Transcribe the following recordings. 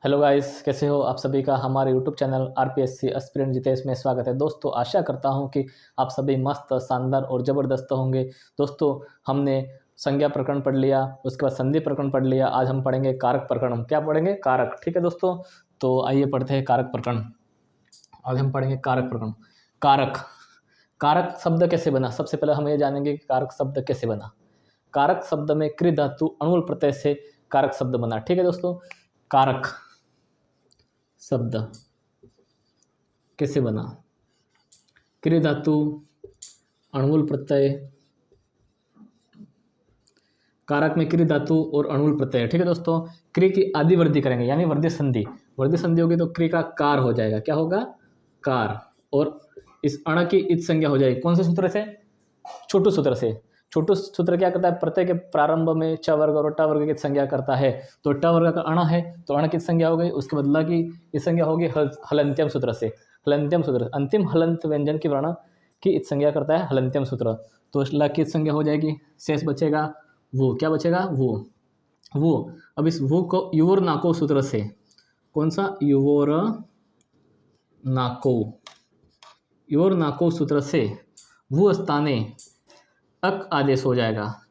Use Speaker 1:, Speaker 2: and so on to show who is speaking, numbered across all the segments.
Speaker 1: Hello guys, कैसे हो आप सभी का हमारे YouTube channel RPSC aspirant Jitesh में स्वागत है। दोस्तों, आशा करता हूं कि आप सभी मस्त, शानदार और ज़बरदस्त होंगे। दोस्तों, हमने संज्ञा प्रकरण पढ़ लिया, उसके बाद संधि प्रकरण पढ़ लिया। आज हम पढ़ेंगे कारक प्रकरण। क्या पढ़ेंगे? कारक। ठीक है दोस्तों, तो आइए पढ़ते हैं कारक प्रकरण। आज हम पढ़ेंगे कारक प्रकरण। कारक कारक शब्द कैसे बना? सबसे पहले हम ये जानेंगे कि कारक शब्द कैसे बना। कारक शब्द में कृ धातु अणुल प्रत्यय से कारक शब्द बना। ठीक है दोस्तों, कारक शब्द कैसे बना? कृ धातु अणुल प्रत्यय, कारक में कृ धातु और अणुल प्रत्यय। ठीक है दोस्तों, कृ की आदि वृद्धि करेंगे यानी वृद्धि संधि। वृद्धि संधि होगी तो कृ का कार हो जाएगा। क्या होगा? कार। और इस अण की इत संज्ञा हो जाएगी। कौन से सूत्र से? छोटू सूत्र से। छोटू सूत्र क्या करता है? प्रत्यय के प्रारंभ में च वर्ग और ट वर्ग की संज्ञा करता है। तो ट वर्ग का अण है तो अण की संज्ञा हो गई, उसके बदला की इस संज्ञा होगी हलंत्यम सूत्र से। हलंत्यम सूत्र अंतिम हलंत व्यंजन की वर्ण की इत संज्ञा करता है हलंत्यम सूत्र। तो इस ला की इत संज्ञा हो जाएगी। शेष बचेगा वो। क्या बचेगा? वो। अब इस वो को युवोर नाको सूत्र से, कौन सा? युवोर नाको सूत्र से वो स्थाने अक आदेश हो जाएगा।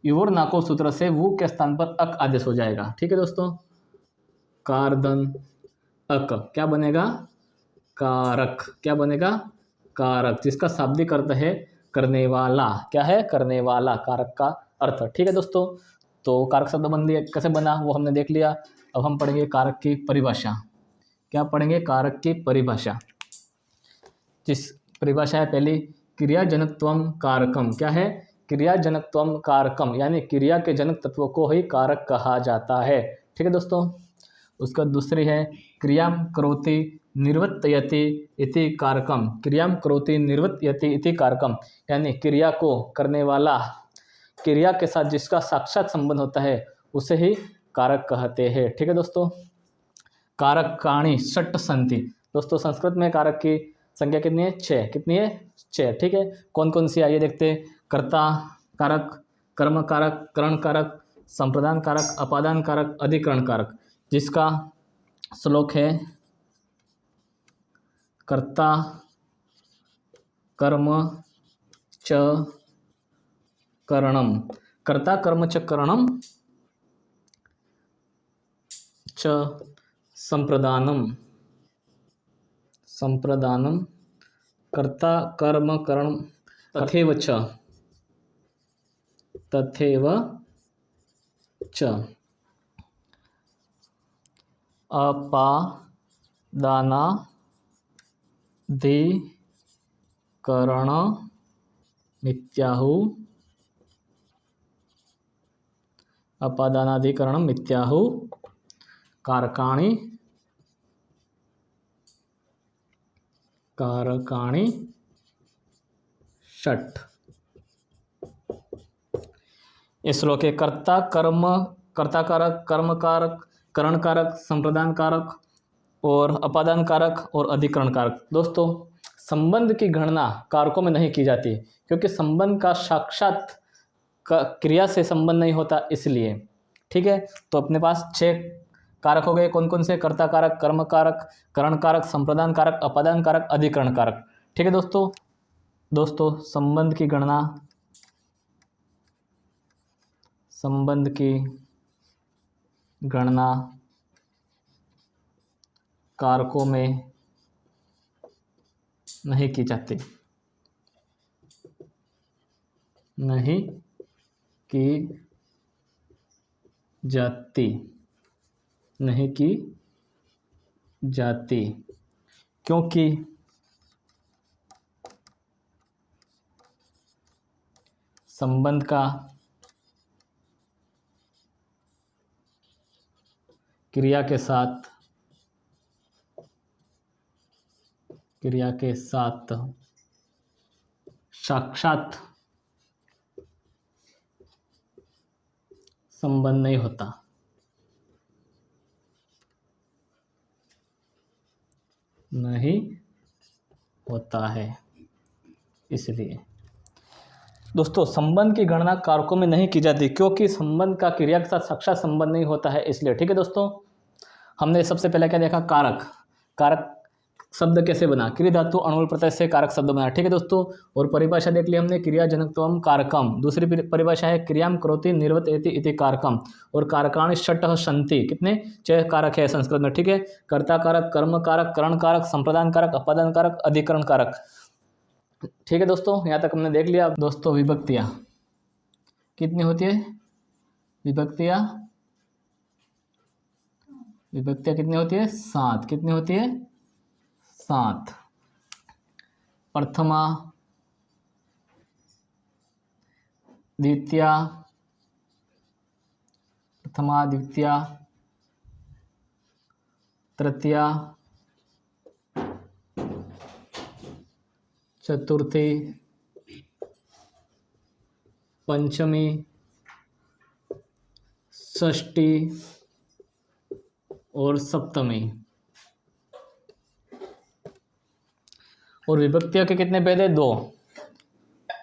Speaker 1: युवोर नाको सूत्र से वो के स्थान पर अक आदेश हो जाएगा। ठीक है दोस्तों, कार्दन अक क्या बनेगा? कारक। क्या बनेगा? कारक, जिसका शाब्दिक अर्थ है करने वाला। क्या है? करने वाला, कारक का अर्थ। ठीक है दोस्तों, तो कारक शब्द बन लिया। कैसे बना वो हमने देख लिया। अब हम पढ़ेंगे कारक की परिभाषा। क्या पढ़ेंगे? कारक की परिभाषा। जिस परिभाषा है पहली, क्रियाजनकत्वम कारकम। क्या है? क्रियाजनकत्वम कारकम, यानी क्रिया के जनक तत्व को ही कारक कहा जाता है। ठीक है दोस्तों, उसका दूसरी है क्रियाम करोति निर्वर्तयति इति कारकम। क्रियाम करोति निर्वर्तयति इति कारकम, यानी क्रिया को करने वाला, क्रिया के साथ जिसका साक्षात संबंध होता है उसे ही कारक कहते हैं। ठीक है दोस्तों, कारकाणि षट् सन्ति। दोस्तों, संस्कृत में कारक की संख्या कितनी है? 6। कितनी है? 6। ठीक है, कौन कौन सी? आइए देखते हैं। कर्ता कारक, कर्म कारक, करण कारक, संप्रदान कारक, अपादान कारक, अधिकरण कारक। जिसका श्लोक है कर्ता कर्म च करणम। कर्ता कर्म च करणम च संप्रदानम। कर्ता कर्म करण तथैव च अपादानाधिकरण मिथ्याहु। अपादानाधिकरण मिथ्याहु कारकाणि षट्। इस श्लोक के कर्ता कारक, कर्म कारक, करण कारक, संप्रदान कारक और अपादान कारक और अधिकरण कारक। दोस्तों, संबंध की गणना कारकों में नहीं की जाती, क्योंकि संबंध का साक्षात क्रिया से संबंध नहीं होता, इसलिए। ठीक है, तो अपने पास 6 कारक हो गए। कौन कौन से? कर्ता कारक, कर्म कारक, करण कारक, संप्रदान कारक, अपादान कारक, अधिकरण कारक। ठीक है दोस्तों, संबंध की गणना कारकों में नहीं की जाती। क्योंकि संबंध का क्रिया के साथ साक्षात संबंध नहीं होता है, इसलिए। दोस्तों, संबंध की गणना कारकों में नहीं की जाती, क्योंकि संबंध का क्रिया के साथ साक्षात संबंध नहीं होता है, इसलिए। ठीक है दोस्तों, हमने सबसे पहले क्या देखा, कारक। कारक शब्द कैसे बना, क्रिया धातु अणुल प्रत्यय से कारक शब्द बना, ठीक है दोस्तों। और परिभाषा देख ली हमने, क्रियाजनकत्वम कारकम। दूसरी परिभाषा है क्रियाम करोति निर्वर्तयति इति कारकम। और कारकाणि षट् सन्ति, कितने 6 कारक है संस्कृत में, ठीक है। कर्ता कारक, कर्म कारक, करण कारक, संप्रदान कारक, अपादान कारक, अधिकरण कारक, ठीक है दोस्तों। यहाँ तक हमने देख लिया। दोस्तों विभक्तियाँ कितनी होती है, विभक्तियाँ कितनी होती है, 7। कितनी होती है, 7। प्रथमा, द्वितीया, तृतीया, चतुर्थी, पंचमी, षष्ठी और सप्तमी। और विभक्तियों के कितने भेद है, 2।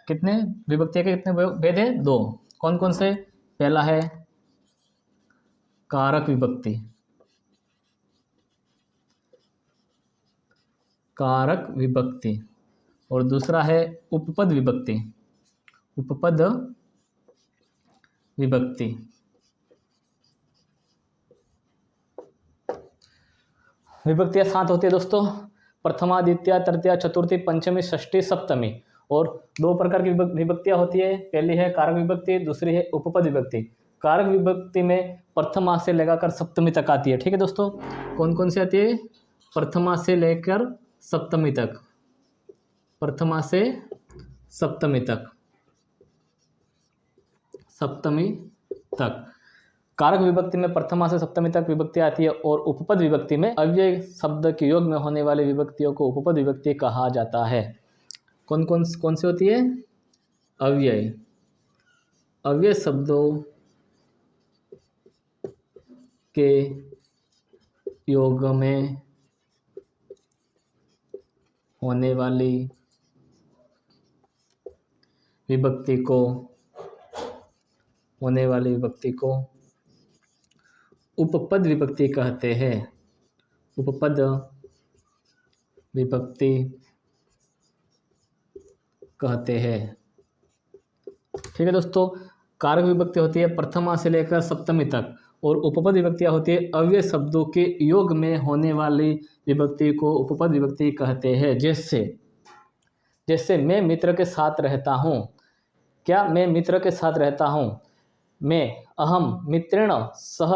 Speaker 1: कितने विभक्तियों के कितने भेद है, 2। कौन कौन से, पहला है कारक विभक्ति, और दूसरा है उपपद विभक्ति, विभक्तियाँ 7 होती है दोस्तों। प्रथमा, द्वितीया, तृतीया, चतुर्थी, पंचमी, षष्ठी, सप्तमी। और 2 प्रकार की विभक्तियाँ होती है, पहली है कारक विभक्ति, दूसरी है उपपद विभक्ति। कारक विभक्ति में प्रथमा से लेकर सप्तमी तक आती है, ठीक है दोस्तों। कौन कौन सी आती है, प्रथमा से लेकर सप्तमी तक, सप्तमी तक। कारक विभक्ति में प्रथमा से सप्तमी तक विभक्ति आती है। और उपपद विभक्ति में अव्यय शब्द के योग में होने वाली विभक्तियों को उपपद विभक्ति कहा जाता है। कौन सी होती है, अव्यय शब्दों के योग में होने वाली विभक्ति को उपपद विभक्ति कहते हैं, ठीक है दोस्तों। कारक विभक्ति होती है प्रथमा से लेकर सप्तमी तक, और उपपद विभक्तियाँ होती है अव्यय शब्दों के योग में होने वाली विभक्ति को उपपद विभक्ति कहते हैं। जैसे मैं मित्र के साथ रहता हूँ, क्या मैं मित्र के साथ रहता हूँ, मैं अहम मित्रेण सह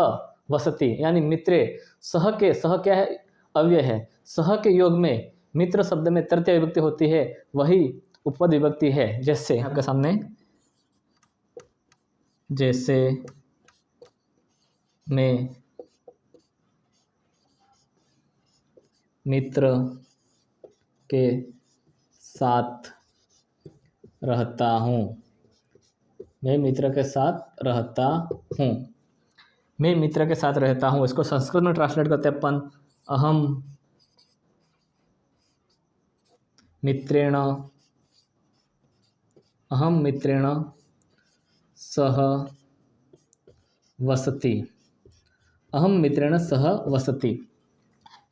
Speaker 1: वसति, यानी मित्रे, सह क्या है, अव्यय है, सह के योग में मित्र शब्द में तृतीय विभक्ति होती है, वही उपपद विभक्ति है। जैसे आपके सामने, जैसे मैं मित्र के साथ रहता हूँ, मैं मित्र के साथ रहता हूँ, इसको संस्कृत में ट्रांसलेट करते हैं अपन, अहम मित्रेण सह वसति,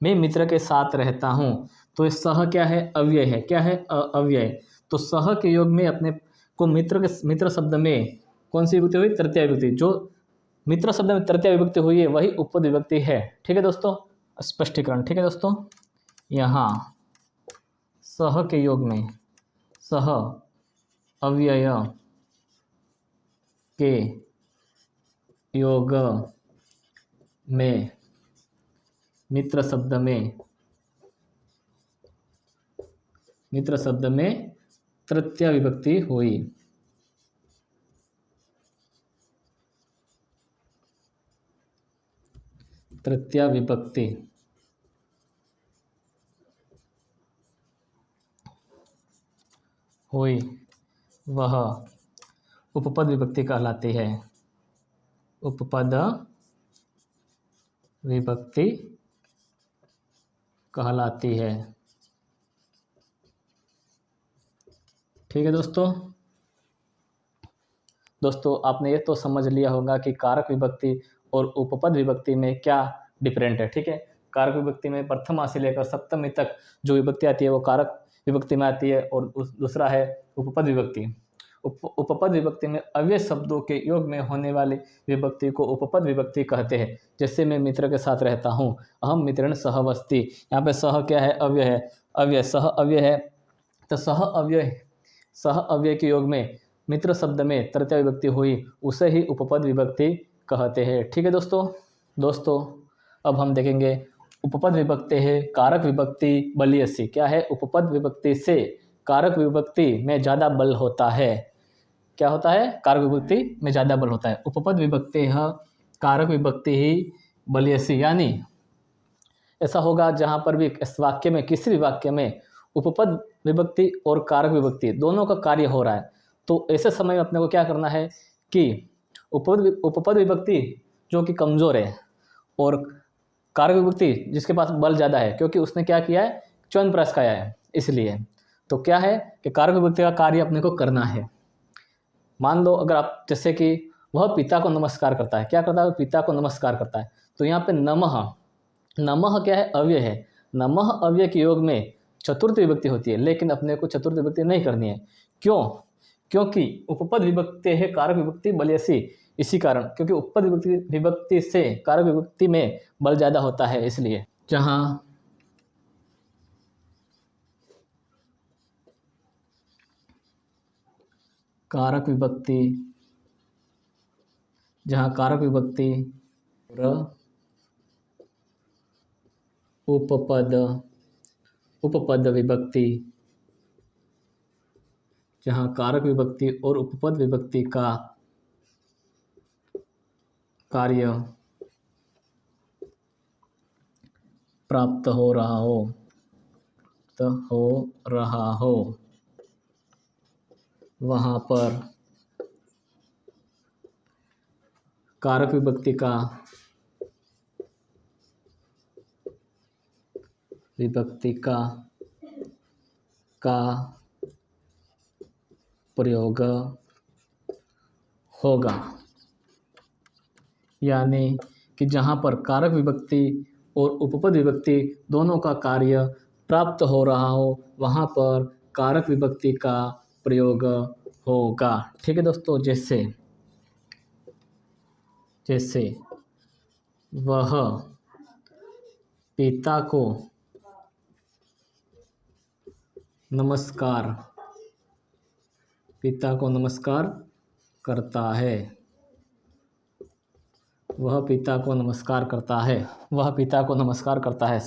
Speaker 1: मैं मित्र के साथ रहता हूँ। तो इस सह क्या है, अव्यय है, क्या है, अव्यय। तो सह के योग में अपने को मित्र शब्द में कौन सी विभक्ति हुई, तृतीय विभक्ति। जो मित्र शब्द में तृतीय विभक्ति हुई है वही उपपद विभक्ति है, ठीक है दोस्तों। स्पष्टीकरण, ठीक है दोस्तों। यहाँ सह के योग में, सह अव्यय के योग में मित्र शब्द में तृतीय विभक्ति हुई। तृतीय विभक्ति हुई, वह उपपद विभक्ति कहलाती है, उपपद विभक्ति कहलाती है, ठीक है दोस्तों आपने ये तो समझ लिया होगा कि कारक विभक्ति और उपपद विभक्ति में क्या डिफरेंट है। ठीक है, कारक विभक्ति में प्रथमा से लेकर सप्तमी तक जो विभक्ति आती है वो कारक विभक्ति में आती है, और दूसरा है उपपद विभक्ति। उपपद विभक्ति में अव्यय शब्दों के योग में होने वाली विभक्ति को उपपद विभक्ति कहते हैं। जैसे मैं मित्र के साथ रहता हूँ, अहम मित्रेण सह वस्ति। यहाँ पे सह क्या है? अव्यय है। अव्यय सह अव्यय है, तो सह अव्यय के योग में मित्र शब्द में तृतीय विभक्ति हुई, उसे ही उपपद विभक्ति कहते हैं। ठीक है दोस्तों अब हम देखेंगे उपपद विभक्ति है कारक विभक्ति बलियसी। क्या है? उपपद विभक्ति से कारक विभक्ति में ज़्यादा बल होता है। क्या होता है? कारक विभक्ति में ज़्यादा बल होता है। उपपद विभक्ति है कारक विभक्ति ही बलियसी, यानी ऐसा होगा जहाँ पर भी इस वाक्य में, किसी भी वाक्य में उपपद विभक्ति और कारक विभक्ति दोनों का कार्य हो रहा है, तो ऐसे समय में अपने को क्या करना है कि उपपद विभक्ति जो कि कमज़ोर है और कारक विभक्ति जिसके पास बल ज़्यादा है, क्योंकि उसने क्या किया है? च्वयंप्रास खाया है, इसलिए तो क्या है कि कारक विभक्ति का कार्य अपने को करना है। मान लो अगर आप, जैसे कि वह पिता को नमस्कार करता है। क्या करता है? पिता को नमस्कार करता है। तो यहाँ पे नमः क्या है? अव्यय है। नमः अव्यय के योग में चतुर्थ विभक्ति होती है, लेकिन अपने को चतुर्थ विभक्ति नहीं करनी है। क्यों? क्योंकि उपपद विभक्ति है कारक विभक्ति बलियसी, इसी कारण, क्योंकि उपपद विभक्ति से कारक विभक्ति में बल ज़्यादा होता है, इसलिए जहाँ कारक विभक्ति उपपद विभक्ति, जहाँ कारक विभक्ति और उपपद विभक्ति का कार्य प्राप्त हो रहा हो वहाँ पर कारक विभक्ति का प्रयोग होगा। यानी कि जहाँ पर कारक विभक्ति और उपपद विभक्ति दोनों का कार्य प्राप्त हो रहा हो वहाँ पर कारक विभक्ति का प्रयोग होगा। ठीक है दोस्तों, जैसे वह पिता को नमस्कार करता है। वह पिता को नमस्कार करता है।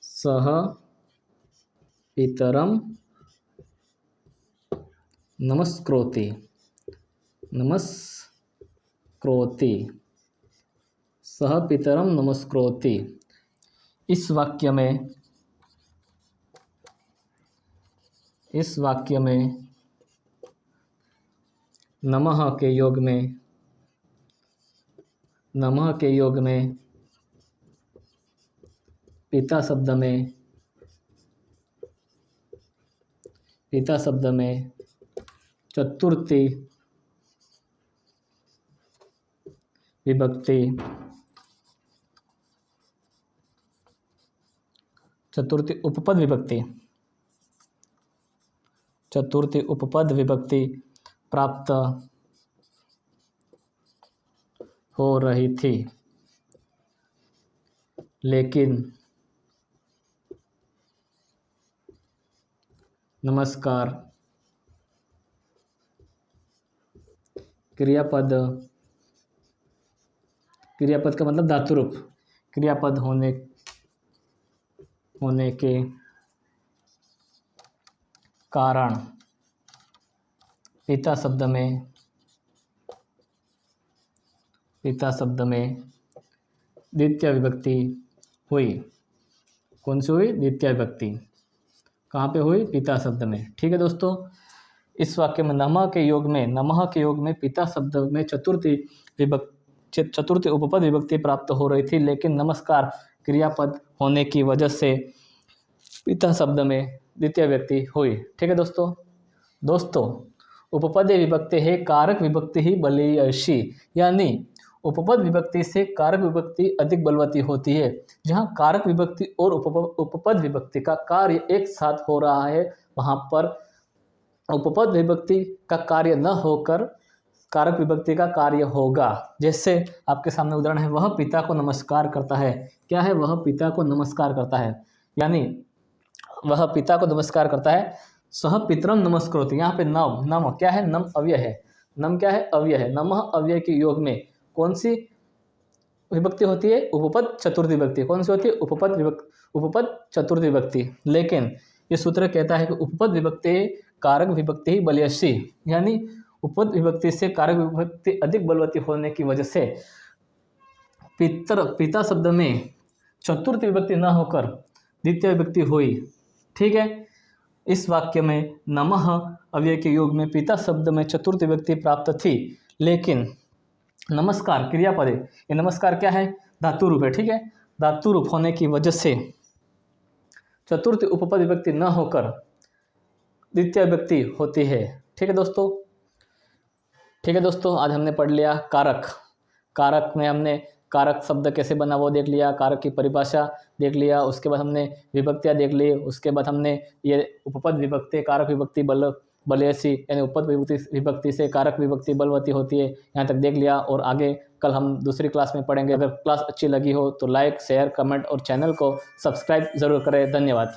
Speaker 1: सह पितरम नमस्कृति। सह पितरम नमस्कृति। इस वाक्य में नमः के योग में पिता शब्द में चतुर्थी विभक्ति चतुर्थी उपपद विभक्ति प्राप्त हो रही थी, लेकिन नमस्कार क्रियापद का मतलब धातुरूप क्रियापद होने के कारण पिता शब्द में द्वितीय विभक्ति हुई। कौन सी हुई? द्वितीय विभक्ति। कहाँ पे हुई? पिता शब्द में। ठीक है दोस्तों, इस वाक्य में नमः के योग में पिता शब्द में चतुर्थी उपपद विभक्ति प्राप्त हो रही थी, लेकिन नमस्कार क्रियापद होने की वजह से पिता शब्द में द्वितीय विभक्ति हुई। ठीक है दोस्तों उपपद विभक्ति है कारक विभक्ति ही बलियसी, यानी उपपद विभक्ति से कारक विभक्ति अधिक बलवती होती है। जहाँ कारक विभक्ति और उपपद विभक्ति का कार्य एक साथ हो रहा है, वहाँ पर उपपद विभक्ति का कार्य न होकर कारक विभक्ति का कार्य होगा। जैसे आपके सामने उदाहरण है, वह पिता को नमस्कार करता है। क्या है? वह पिता को नमस्कार करता है, यानी वह पिता को नमस्कार करता है। सह पितरम नमस्करोति, यहाँ पे नम, नम क्या है? नम अव्यय है। नम क्या है? अव्यय है। नमः अव्यय के योग में कौन सी विभक्ति होती है? उपपद चतुर्थी विभक्ति। कौन सी होती है? उपपद चतुर्थी विभक्ति। लेकिन ये सूत्र कहता है कि उपपद विभक्ति कारक विभक्ति ही बलियसी, यानी उपपद विभक्ति से कारक विभक्ति अधिक बलवती होने की वजह से पिता शब्द में चतुर्थ विभक्ति न होकर द्वितीय विभक्ति हुई। ठीक है, इस वाक्य में नमः अव्यय के योग में पिता शब्द में चतुर्थ विभक्ति प्राप्त थी, लेकिन नमस्कार क्रियापद है। ये नमस्कार क्या है? धातु रूप है। ठीक है, धातु रूप होने की वजह से चतुर्थ उपपद विभक्ति न होकर द्वितीय विभक्ति होती है। ठीक है दोस्तों, ठीक है दोस्तों, आज हमने पढ़ लिया कारक। कारक में हमने कारक शब्द कैसे बना वो देख लिया, कारक की परिभाषा देख लिया, उसके बाद हमने विभक्तियाँ देख ली, उसके बाद हमने ये उपपद विभक्ति कारक विभक्ति बलयसी, यानी उपपद विभक्ति से कारक विभक्ति बलवती होती है, यहाँ तक देख लिया। और आगे कल हम दूसरी क्लास में पढ़ेंगे। अगर क्लास अच्छी लगी हो तो लाइक, शेयर, कमेंट और चैनल को सब्सक्राइब ज़रूर करें। धन्यवाद।